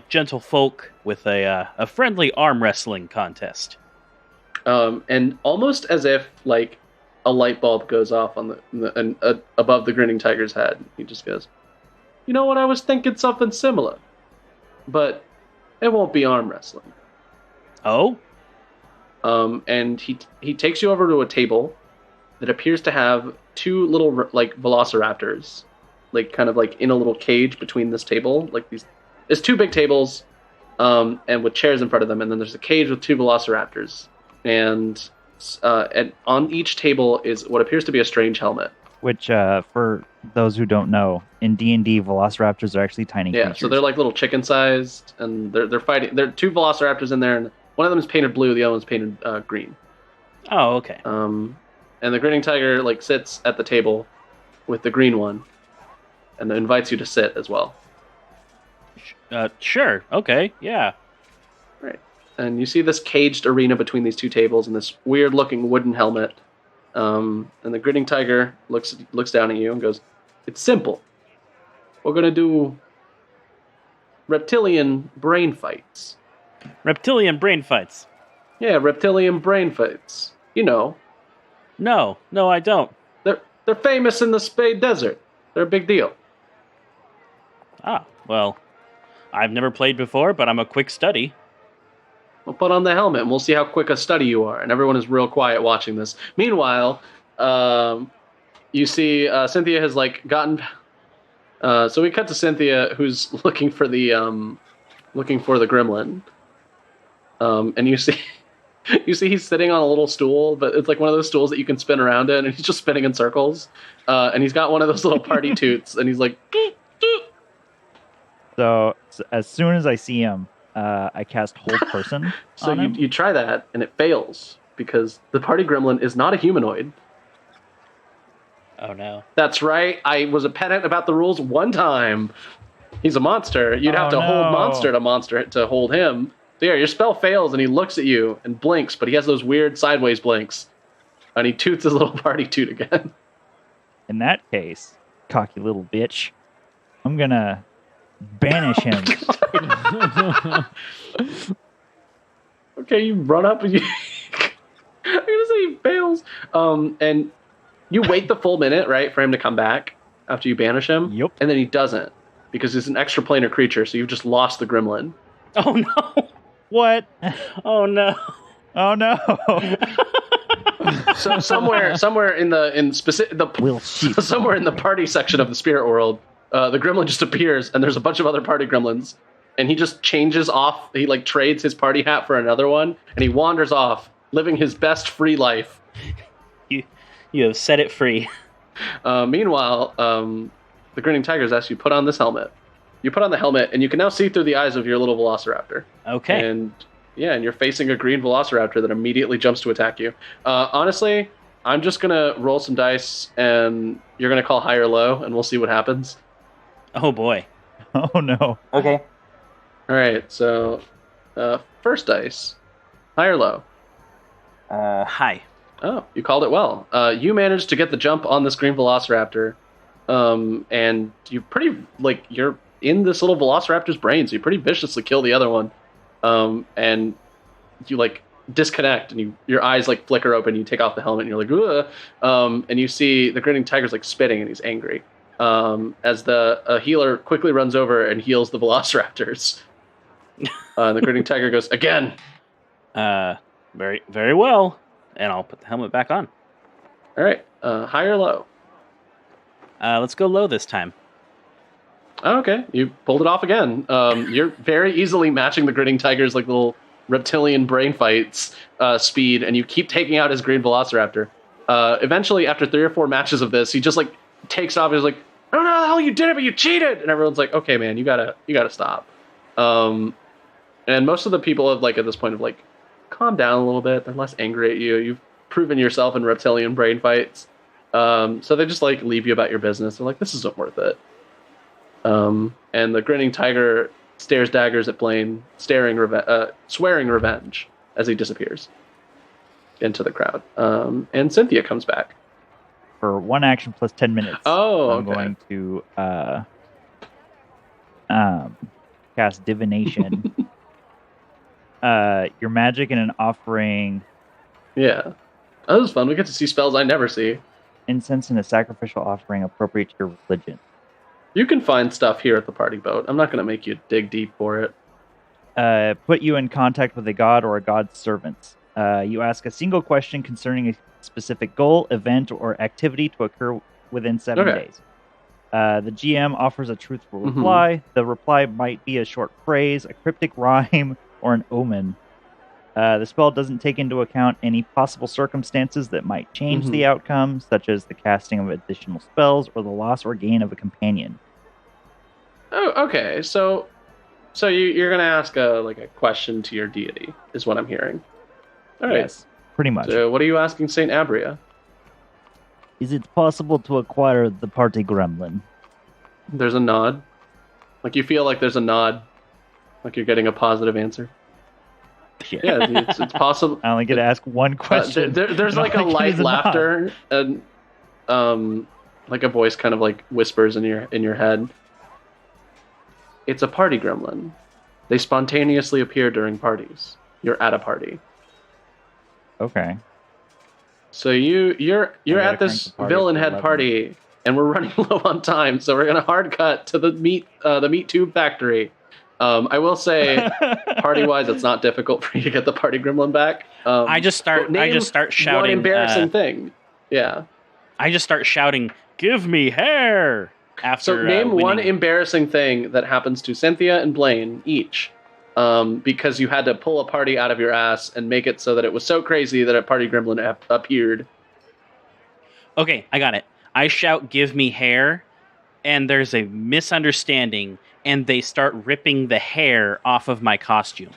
gentle folk with a friendly arm wrestling contest. And almost as if like a light bulb goes off on above the grinning tiger's head. He just goes, "You know what? I was thinking something similar, but it won't be arm wrestling." Oh. And he takes you over to a table that appears to have two little like velociraptors, like kind of like in a little cage between this table. Like there's two big tables, and with chairs in front of them, and then there's a cage with two velociraptors. And on each table is what appears to be a strange helmet. Which, for those who don't know, in D&D, velociraptors are actually tiny creatures. So they're like little chicken-sized, and they're fighting. There are two velociraptors in there, and one of them is painted blue, the other one's painted green. Oh, okay. And the grinning tiger like sits at the table with the green one, and invites you to sit as well. Sure. Okay. Yeah. Right. And you see this caged arena between these two tables and this weird-looking wooden helmet. And the grinning tiger looks down at you and goes, "It's simple. We're going to do reptilian brain fights." Reptilian brain fights? Yeah, reptilian brain fights. You know. No, I don't. They're famous in the Spade Desert. They're a big deal. Ah, well, I've never played before, but I'm a quick study. We'll put on the helmet and we'll see how quick a study you are. And everyone is real quiet watching this. Meanwhile, you see Cynthia has like gotten. So we cut to Cynthia, who's looking for the gremlin. And you see he's sitting on a little stool, but it's like one of those stools that you can spin around in, and he's just spinning in circles. And he's got one of those little party toots, and he's like. So as soon as I see him, I cast Hold Person. So on him. you try that, and it fails because the party gremlin is not a humanoid. Oh no! That's right. I was a pedant about the rules one time. He's a monster. You'd have to hold monster to hold him. There, your spell fails, and he looks at you and blinks, but he has those weird sideways blinks, and he toots his little party toot again. In that case, cocky little bitch, I'm gonna banish him. Okay, you run up and you. I'm gonna say he fails. And you wait the full minute, right, for him to come back after you banish him. Yep. And then he doesn't because he's an extraplanar creature, so you've just lost the gremlin. Oh no! What? Oh no! Oh no! So somewhere in Will sheep. somewhere in the party section of the spirit world, the gremlin just appears, and there's a bunch of other party gremlins, and he just changes off. He like trades his party hat for another one, and he wanders off, living his best free life. You have set it free. Meanwhile, the grinning tigers ask you put on this helmet. You put on the helmet, and you can now see through the eyes of your little velociraptor. Okay. And you're facing a green velociraptor that immediately jumps to attack you. Honestly, I'm just gonna roll some dice, and you're gonna call high or low, and we'll see what happens. Oh boy. Oh no. Okay. All right. So, first dice, high or low. Hi. Oh, you called it well. You managed to get the jump on this green velociraptor, and you're in this little velociraptor's brain, so you pretty viciously kill the other one, and you like disconnect, and your eyes like flicker open. You take off the helmet, and you're like, ugh, and you see the grinning tiger's like spitting, and he's angry. As the healer quickly runs over and heals the velociraptors. The grinning tiger goes again. Very, very well. And I'll put the helmet back on. All right. High or low? Let's go low this time. Oh, okay. You pulled it off again. You're very easily matching the grinning tiger's like little reptilian brain fights speed, and you keep taking out his green velociraptor. Eventually, after 3 or 4 matches of this, he just like takes off. He's like, "I don't know how the hell you did it, but you cheated!" And everyone's like, "Okay, man, you gotta stop." And most of the people have like at this point have like calmed down a little bit. They're less angry at you. You've proven yourself in reptilian brain fights. So they just like leave you about your business. They're like, this isn't worth it. And the grinning tiger stares daggers at Blaine, swearing revenge as he disappears into the crowd. And Cynthia comes back. For 1 action plus 10 minutes. Oh, I'm going to cast divination. Your magic and an offering. Yeah. That was fun. We get to see spells I never see. Incense and a sacrificial offering appropriate to your religion. You can find stuff here at the party boat. I'm not going to make you dig deep for it. Put you in contact with a god or a god's servants. You ask a single question concerning a specific goal, event, or activity to occur within 7 days. The GM offers a truthful reply. The reply might be a short phrase, a cryptic rhyme, or an omen. The spell doesn't take into account any possible circumstances that might change the outcome, such as the casting of additional spells or the loss or gain of a companion. Oh, okay. So you're going to ask a question to your deity, is what I'm hearing. All right. Yes, pretty much. So what are you asking Saint Abria? Is it possible to acquire the party gremlin? There's a nod. Like you feel like there's a nod. Like you're getting a positive answer. Shit. Yeah, it's possible. I only get to ask one question. There's like a light laughter, and like a voice kind of like whispers in your head. It's a party gremlin. They spontaneously appear during parties. You're at a party. Okay. So you're at this villain head party, and we're running low on time, so we're gonna hard cut to the meat tube factory. I will say, party wise, it's not difficult for you to get the party gremlin back. I just start shouting. One embarrassing thing. Yeah. I just start shouting, "Give me hair!" After so name winning. one embarrassing thing that happens to Cynthia and Blaine each. Because you had to pull a party out of your ass and make it so that it was so crazy that a party gremlin appeared. Okay, I got it. I shout, "Give me hair," and there's a misunderstanding, and they start ripping the hair off of my costume.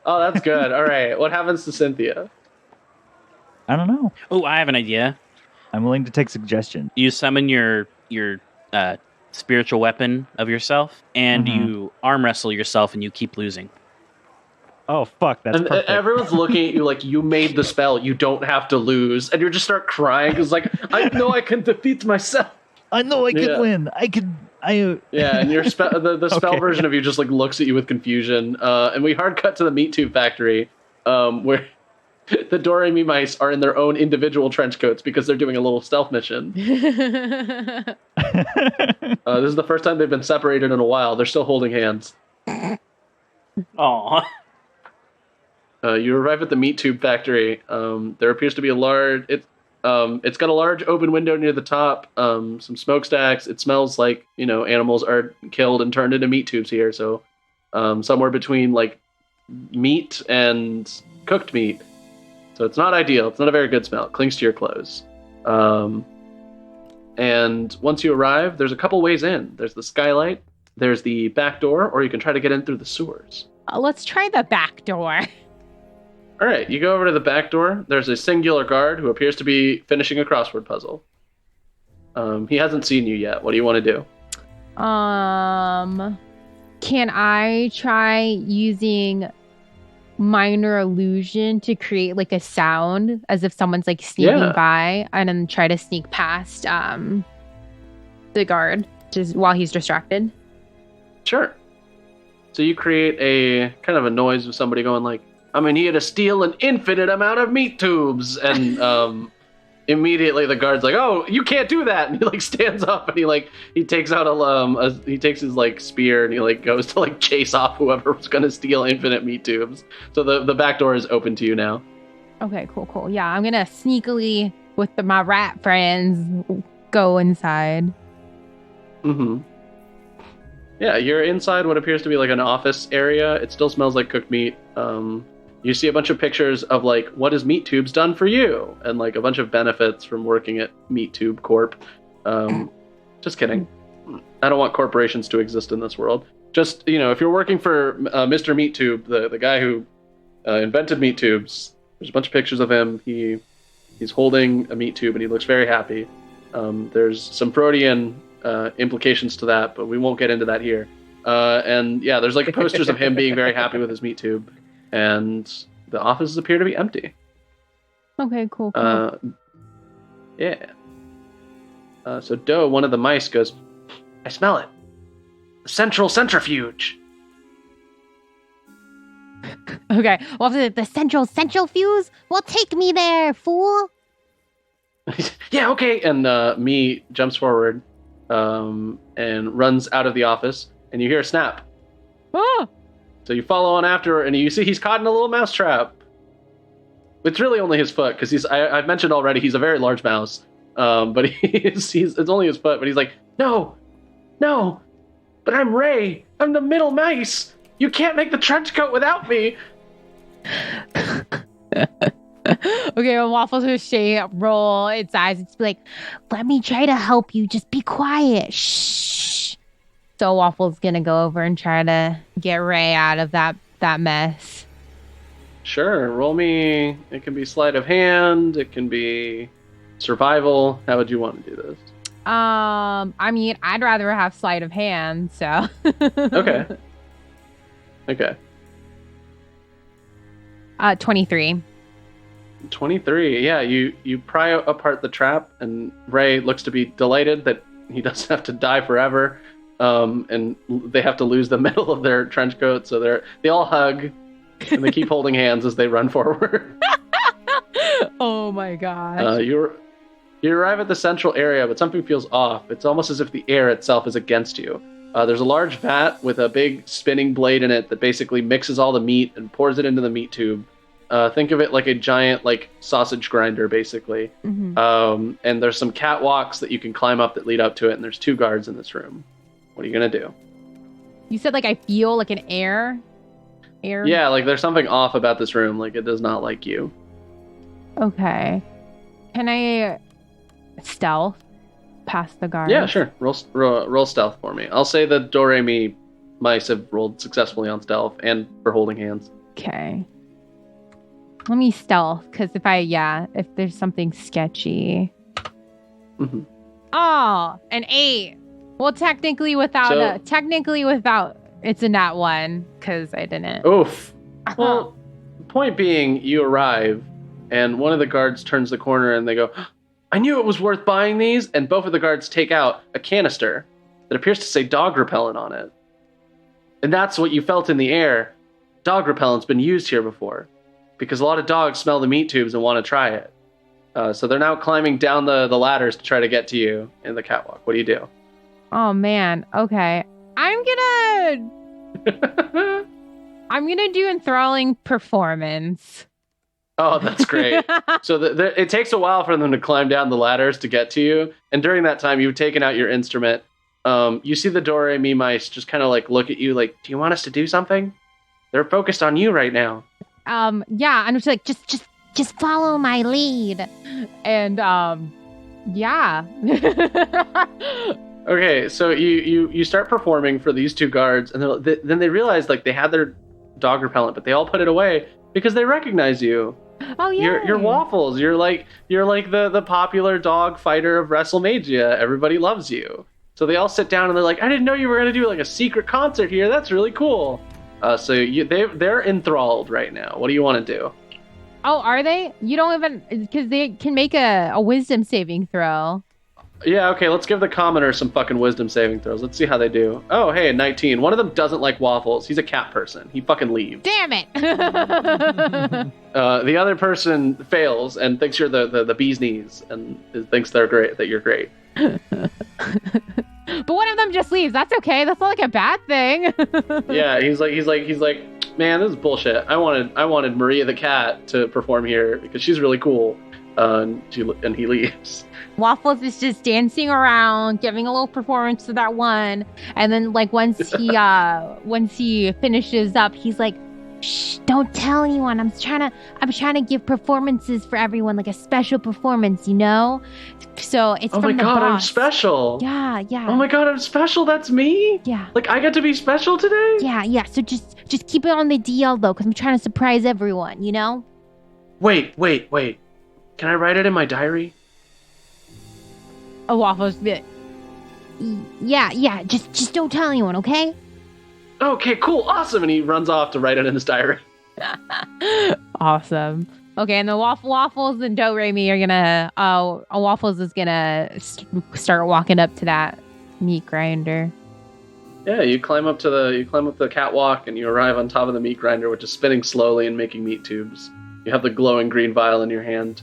Oh, that's good. All right. What happens to Cynthia? I don't know. Oh, I have an idea. I'm willing to take suggestions. You summon your spiritual weapon of yourself, and you arm wrestle yourself, and you keep losing. Oh, fuck, that's and perfect. everyone's looking at you like you made the spell. You don't have to lose, and you just start crying because like I know I can defeat myself. I know I can win. Yeah, and your the spell Okay. version of you just like looks at you with confusion. And we hard cut to the meat tube factory, where the Doremi mice are in their own individual trench coats because they're doing a little stealth mission. This is the first time they've been separated in a while. They're still holding hands. Aw. You arrive at the meat tube factory. There appears to be a large. It's got a large open window near the top. Some smokestacks. It smells like animals are killed and turned into meat tubes here. So, somewhere between like meat and cooked meat. So it's not ideal. It's not a very good smell. It clings to your clothes. And once you arrive, there's a couple ways in. There's the skylight. There's the back door, or you can try to get in through the sewers. Let's try the back door. All right, you go over to the back door. There's a singular guard who appears to be finishing a crossword puzzle. He hasn't seen you yet. What do you want to do? Can I try using minor illusion to create like a sound as if someone's like sneaking by, and then try to sneak past the guard just while he's distracted? Sure. So you create a kind of a noise of somebody going like, I'm in here to steal an infinite amount of meat tubes. And immediately the guard's like, oh, you can't do that. And he like stands up and he takes out he takes his like spear and he like goes to like chase off whoever was going to steal infinite meat tubes. So the back door is open to you now. Okay, cool. Yeah, I'm gonna sneakily with my rat friends go inside. Mm-hmm. Yeah, you're inside what appears to be like an office area. It still smells like cooked meat. You see a bunch of pictures of like, what has Meat Tubes done for you? And like a bunch of benefits from working at Meat Tube Corp. Just kidding. I don't want corporations to exist in this world. Just, if you're working for Mr. Meat Tube, the guy who invented Meat Tubes, there's a bunch of pictures of him. He's holding a meat tube and he looks very happy. There's some Freudian implications to that, but we won't get into that here. And yeah, there's like posters of him being very happy with his meat tube, and the offices appear to be empty. Okay, cool. Yeah. So Doe, one of the mice, goes, I smell it. The central centrifuge. Okay, well, the central fuse? Well, take me there, fool. Yeah, okay. And me jumps forward and runs out of the office, and you hear a snap. Oh! So you follow on after her, and you see he's caught in a little mouse trap. It's really only his foot, because I've mentioned already, he's a very large mouse. But it's only his foot, but he's like, no, but I'm Ray. I'm the middle mice. You can't make the trench coat without me. Okay, when Waffles will roll its eyes, it's like, let me try to help you. Just be quiet. Shh. So Waffles gonna go over and try to get Ray out of that mess. Sure, roll me. It can be sleight of hand. It can be survival. How would you want to do this? I mean, I'd rather have sleight of hand, so. Okay. 23. 23. Yeah, you pry apart the trap, and Ray looks to be delighted that he doesn't have to die forever. And they have to lose the middle of their trench coat, so they all hug, and they keep holding hands as they run forward. Oh my gosh. You arrive at the central area, but something feels off. It's almost as if the air itself is against you. There's a large vat with a big spinning blade in it that basically mixes all the meat and pours it into the meat tube. Think of it like a giant sausage grinder, basically. Mm-hmm. And there's some catwalks that you can climb up that lead up to it, and there's 2 guards in this room. What are you going to do? You said I feel like an air? Yeah, there's something off about this room. It does not like you. Okay. Can I stealth past the guard? Yeah, sure. Roll stealth for me. I'll say the Doremi mice have rolled successfully on stealth and for holding hands. Okay. Let me stealth, because if there's something sketchy. Mm-hmm. Oh, an 8. Well, technically without, it's a nat 1, because I didn't. Oof. Well, point being, you arrive, and one of the guards turns the corner and they go, I knew it was worth buying these, and both of the guards take out a canister that appears to say dog repellent on it. And that's what you felt in the air. Dog repellent's been used here before, because a lot of dogs smell the meat tubes and want to try it. So they're now climbing down the ladders to try to get to you in the catwalk. What do you do? Oh man. Okay. I'm gonna do enthralling performance. Oh, that's great. So it takes a while for them to climb down the ladders to get to you. And during that time, you've taken out your instrument. You see the Dore-Mi mice just kind of like look at you like, do you want us to do something? They're focused on you right now. Yeah, I'm just like, just follow my lead. And, yeah. Okay, so you start performing for these two guards, and then they realize like they had their dog repellent, but they all put it away because they recognize you. Oh yeah. You're Waffles. You're like the popular dog fighter of Wrestlemagia. Everybody loves you. So they all sit down and they're like, I didn't know you were gonna do like a secret concert here. That's really cool. So they're enthralled right now. What do you want to do? Oh, are they? You don't even, because they can make a wisdom saving throw. Yeah, okay, let's give the commoner some fucking wisdom saving throws. Let's see how they do. Oh, hey, 19. One of them doesn't like Waffles. He's a cat person. He fucking leaves. Damn it! The other person fails and thinks you're the bee's knees and thinks they're great, that you're great. But one of them just leaves. That's okay. That's not like a bad thing. Yeah, he's like, man, this is bullshit. I wanted Maria the cat to perform here because she's really cool. And he leaves. Waffles is just dancing around, giving a little performance to that one, and then like once he finishes up, he's like, "Shh, don't tell anyone. I'm trying to give performances for everyone, like a special performance, you know." So it's oh from my the god, boss. I'm special. Yeah. Oh my god, I'm special. That's me. Yeah. Like I get to be special today. Yeah. So just keep it on the DL though, because I'm trying to surprise everyone, you know. Wait. Can I write it in my diary? A Waffles bit. Yeah. Just don't tell anyone, okay? Okay, cool, awesome. And he runs off to write it in his diary. Awesome. Okay, and the Waffles and Dore-Mi are gonna. Waffles is gonna start walking up to that meat grinder. Yeah, you climb up the catwalk and you arrive on top of the meat grinder, which is spinning slowly and making meat tubes. You have the glowing green vial in your hand.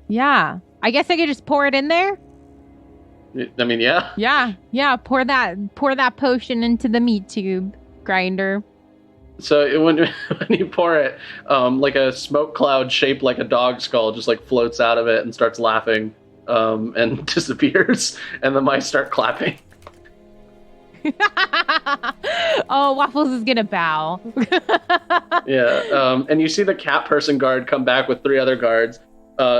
Yeah. I guess I could just pour it in there. I mean, yeah. Yeah. Pour that potion into the meat tube grinder. So when you pour it, like a smoke cloud shaped like a dog skull just like floats out of it and starts laughing, and disappears, and the mice start clapping. Oh, Waffles is gonna bow. Yeah, and you see the cat person guard come back with 3 other guards,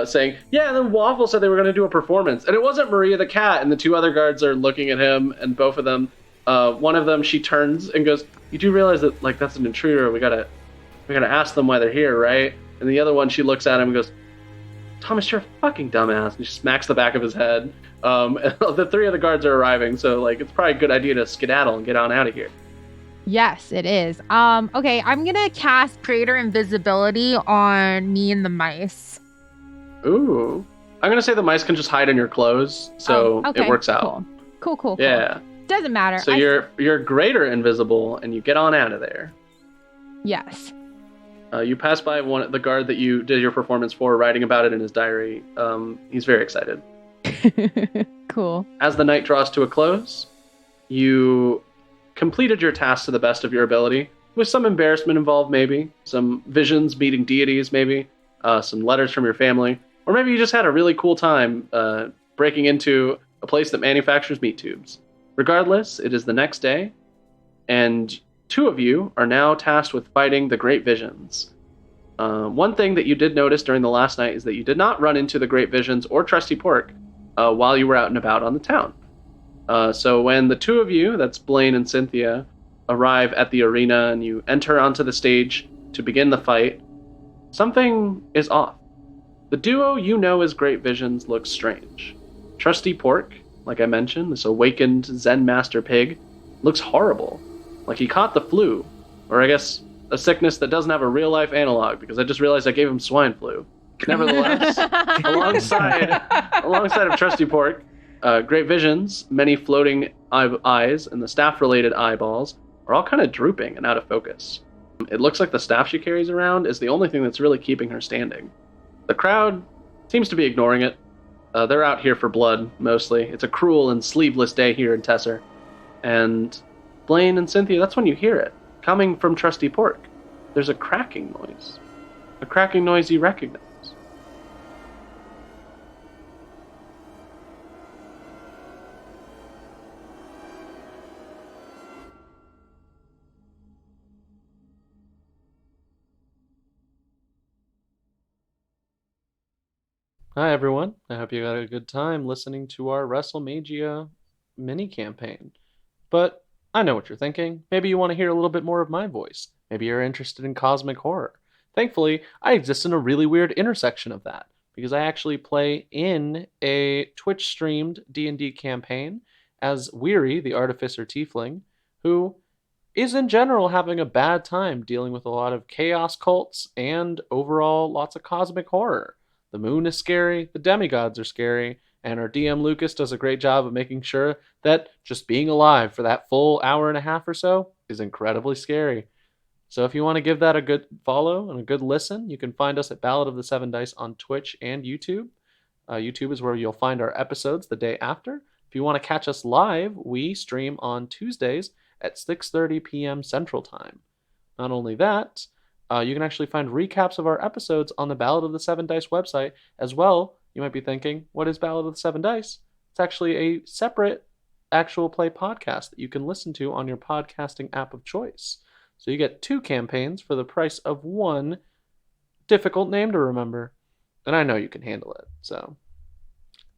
saying, yeah, and then Waffles said they were going to do a performance. And it wasn't Maria the cat, and the 2 other guards are looking at him, and both of them, one of them, she turns and goes, you do realize that, like, that's an intruder, we gotta ask them why they're here, right? And the other one, she looks at him and goes, Thomas, you're a fucking dumbass, and she smacks the back of his head. And the 3 other guards are arriving, so, like, it's probably a good idea to skedaddle and get on out of here. Yes, it is. Okay, I'm gonna cast Greater Invisibility on me and the mice. Ooh. I'm gonna say the mice can just hide in your clothes, so okay, it works out. Cool. Yeah. Doesn't matter. So you're greater invisible, and you get on out of there. Yes. You pass by the guard that you did your performance for, writing about it in his diary. He's very excited. Cool. As the night draws to a close, you completed your task to the best of your ability, with some embarrassment involved, maybe some visions meeting deities, maybe some letters from your family, or maybe you just had a really cool time breaking into a place that manufactures meat tubes. Regardless, it is the next day, and 2 of you are now tasked with fighting the Great Visions. One thing that you did notice during the last night is that you did not run into the Great Visions or Trusty Pork while you were out and about on the town. So when the 2 of you, that's Blaine and Cynthia, arrive at the arena and you enter onto the stage to begin the fight, something is off. The duo you know as Great Visions looks strange. Trusty Pork, like I mentioned, this awakened Zen Master Pig, looks horrible. Like he caught the flu, or I guess a sickness that doesn't have a real-life analog, because I just realized I gave him swine flu. Nevertheless, alongside of Trusty Pork, Great Visions, many floating eyes, and the staff-related eyeballs are all kind of drooping and out of focus. It looks like the staff she carries around is the only thing that's really keeping her standing. The crowd seems to be ignoring it. They're out here for blood, mostly. It's a cruel and sleeveless day here in Tesser. And Blaine and Cynthia, that's when you hear it, coming from Trusty Pork. There's a cracking noise. A cracking noise you recognize. Hi everyone, I hope you had a good time listening to our Wrestlemagia mini-campaign. But I know what you're thinking. Maybe you want to hear a little bit more of my voice. Maybe you're interested in cosmic horror. Thankfully, I exist in a really weird intersection of that, because I actually play in a Twitch-streamed D&D campaign as Weary, the Artificer Tiefling, who is in general having a bad time dealing with a lot of chaos cults and overall lots of cosmic horror. The moon is scary, the demigods are scary, and our DM Lucas does a great job of making sure that just being alive for that full hour and a half or so is incredibly scary. So if you want to give that a good follow and a good listen, you can find us at Ballad of the Seven Dice on Twitch and YouTube. YouTube is where you'll find our episodes the day after. If you want to catch us live, we stream on Tuesdays at 6:30 p.m. Central Time. Not only that, you can actually find recaps of our episodes on the Ballad of the Seven Dice website as well. You might be thinking, what is Ballad of the Seven Dice? It's actually a separate actual play podcast that you can listen to on your podcasting app of choice. So you get 2 campaigns for the price of 1 difficult name to remember. And I know you can handle it. So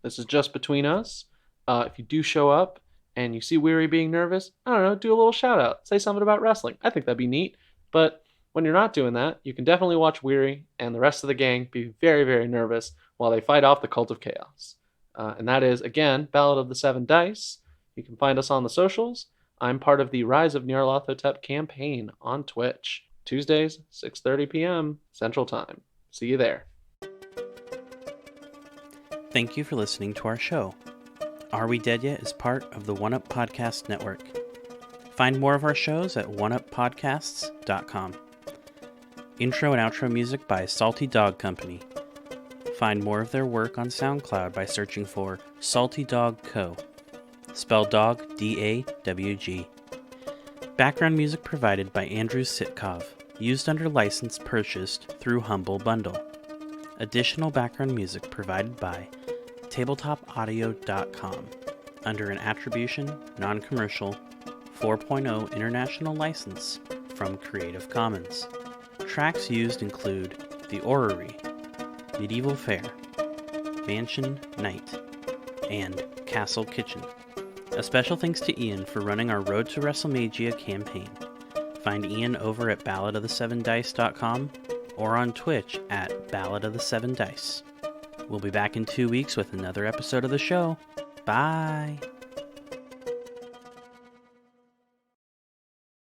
this is just between us. If you do show up and you see Weary being nervous, I don't know, do a little shout out. Say something about wrestling. I think that'd be neat. But when you're not doing that, you can definitely watch Weary and the rest of the gang be very, very nervous while they fight off the Cult of Chaos. And that is, again, Ballad of the Seven Dice. You can find us on the socials. I'm part of the Rise of Nyarlathotep campaign on Twitch. Tuesdays, 6:30 p.m. Central Time. See you there. Thank you for listening to our show. Are We Dead Yet is part of the One Up Podcast Network. Find more of our shows at oneuppodcasts.com. Intro and outro music by Salty Dog Company. Find more of their work on SoundCloud by searching for Salty Dog Co. Spell dog D-A-W-G. Background music provided by Andrew Sitkov, used under license purchased through Humble Bundle. Additional background music provided by tabletopaudio.com under an attribution, non-commercial, 4.0 international license from Creative Commons. Tracks used include The Orrery, Medieval Fair, Mansion Night, and Castle Kitchen. A special thanks to Ian for running our Road to Wrestlemagia campaign. Find Ian over at balladofthesevendice.com or on Twitch at Ballad of the Seven Dice. We'll be back in 2 weeks with another episode of the show. Bye!